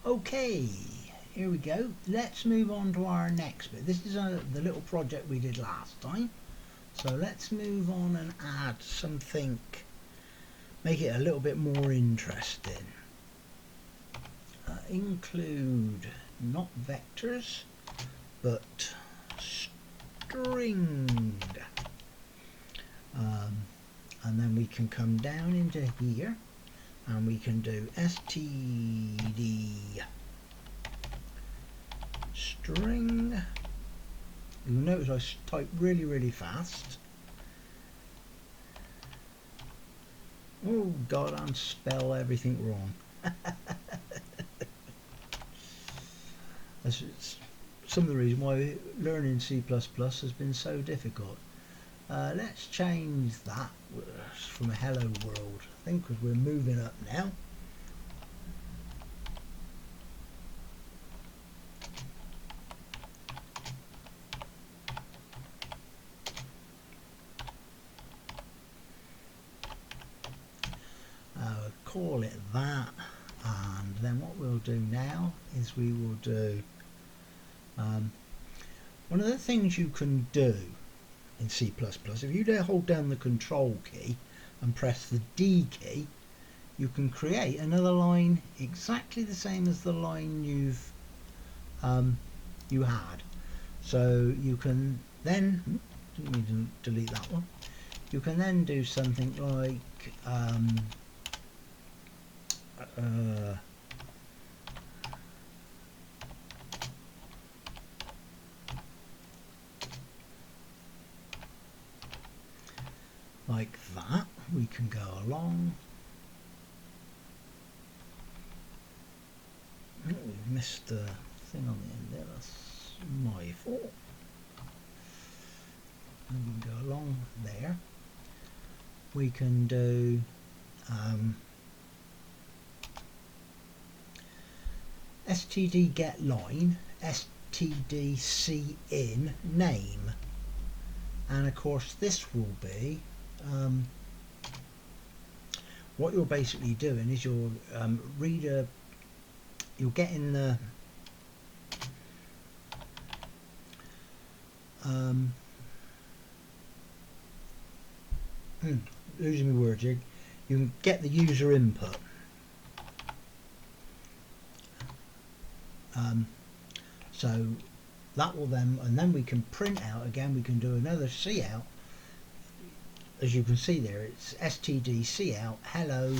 Okay, here we go. Let's move on to our next bit. This is the little project we did last time. So let's move on and add something, make it a little bit more interesting. Include not vectors, but stringed. And then we can come down into here and we can do std string. You'll notice I type really fast. Oh god, I spell everything wrong. That's some of the reason why learning C++ has been so difficult. Let's change that from a hello world, I think, because we're moving up now. Call it that, and then what we'll do now is we will do one of the things you can do in C++. If you hold down the control key and press the D key, you can create another line exactly the same as the line you had. So you can then, didn't mean to delete that one, you can then do something like like that. We can go along. Oh, we've missed the thing on the end there, that's my fault. And we can go along there. We can do std getline, std cin name, and of course this will be what you're basically doing is you're you're getting the losing my words here. You can get the user input. So that will then, and then we can print out again. We can do another cout. As you can see there, it's std cout hello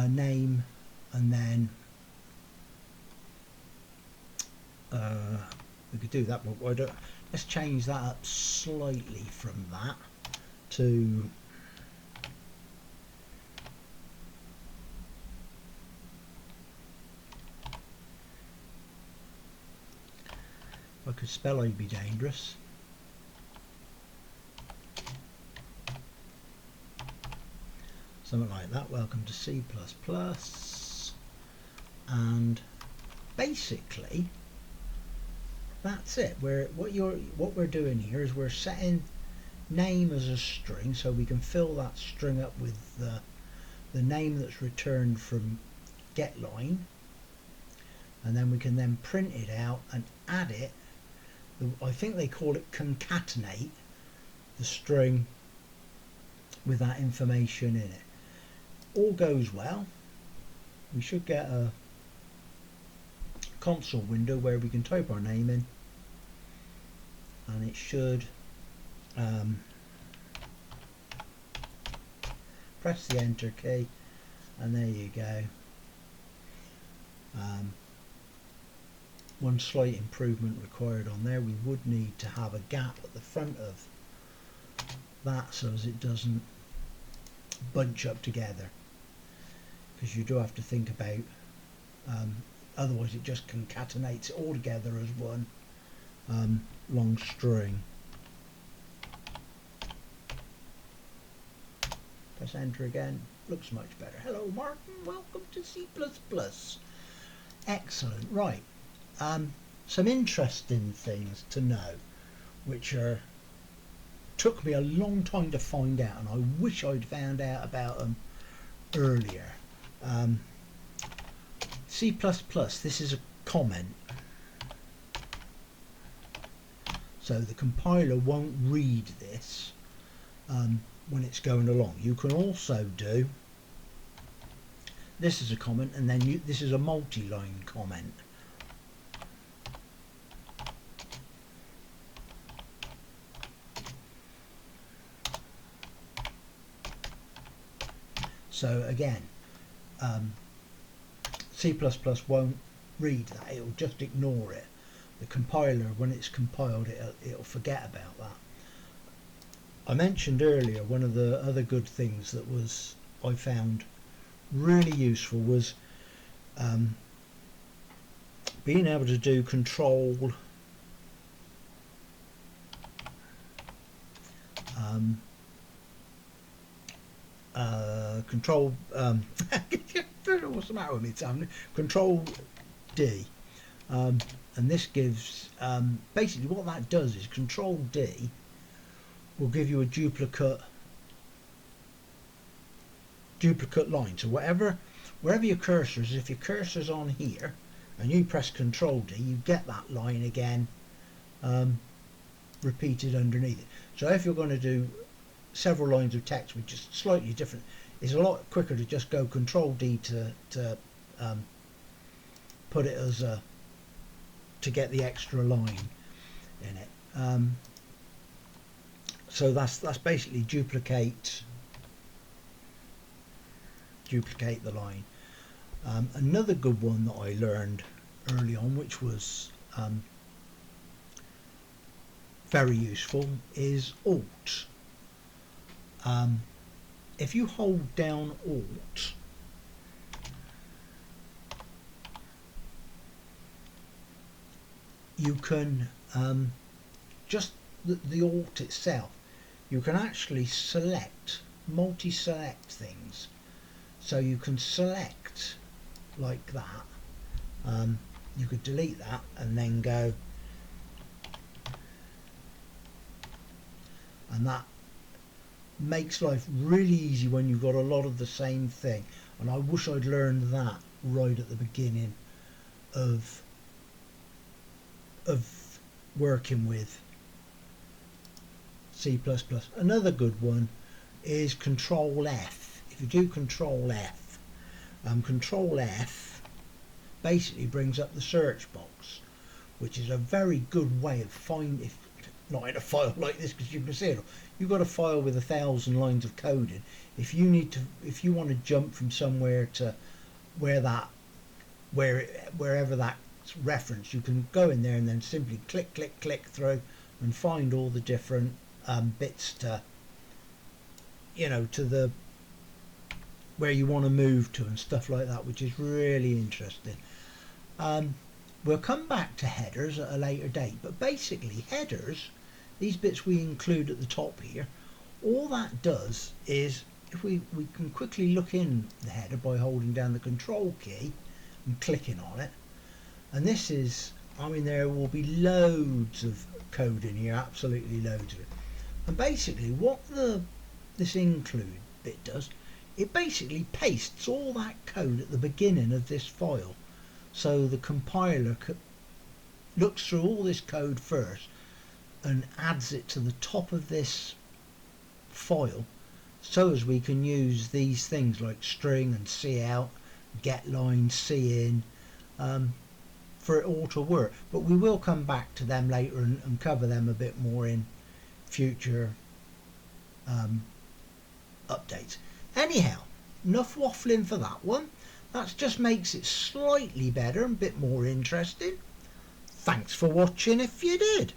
name, and then we could do that, but let's change that up slightly from that to if I could spell I'd be dangerous. Something like that. Welcome to C++, and basically that's it. What we're doing here is we're setting name as a string, so we can fill that string up with the name that's returned from getline, and then we can then print it out and add it. I think they call it concatenate the string with that information in it. All goes well, we should get a console window where we can type our name in, and it should press the enter key, and there you go. One slight improvement required on there. We would need to have a gap at the front of that so as it doesn't bunch up together, because you do have to think about otherwise it just concatenates it all together as one long string. Press enter again, looks much better. Hello Martin, welcome to C++. Excellent. Right, some interesting things to know which took me a long time to find out, and I wish I'd found out about them earlier. C++ C++, this is a comment, so the compiler won't read this when it's going along. You can also do this as a comment, and then this is a multi-line comment. So again, C++ won't read that, it'll just ignore it. The compiler, when it's compiled, it'll forget about that. I mentioned earlier one of the other good things that I found really useful was being able to do control what's the matter with me, Tom? Control D, and this gives basically what that does is Control D will give you a duplicate line. So wherever your cursor is, if your cursor's on here and you press Control D, you get that line again repeated underneath it. So if you're going to do several lines of text which is slightly different, it's a lot quicker to just go Control D to put it as to get the extra line in it. So that's basically duplicate the line. Another good one that I learned early on, which was very useful, is Alt. If you hold down Alt, you can just the Alt itself, you can actually multi-select things. So you can select like that. You could delete that and then go, and that makes life really easy when you've got a lot of the same thing. And I wish I'd learned that right at the beginning of working with C++. Another good one is Control F. If you do Control F, Control F basically brings up the search box, which is a very good way of finding, if not in a file like this because you can see it, you've got a file with 1,000 lines of coding. If you want to jump from somewhere to wherever that's referenced, you can go in there and then simply click through and find all the different bits to the where you want to move to and stuff like that, which is really interesting. We'll come back to headers at a later date, but basically headers, these bits we include at the top here, all that does is, if we can quickly look in the header by holding down the Control key and clicking on it, and this is, there will be loads of code in here, absolutely loads of it. And basically what this include bit does, it basically pastes all that code at the beginning of this file. So the compiler looks through all this code first and adds it to the top of this file, so as we can use these things like string and cout, getline, cin, for it all to work. But we will come back to them later and cover them a bit more in future updates. Anyhow, enough waffling for that one. That just makes it slightly better and a bit more interesting. Thanks for watching if you did.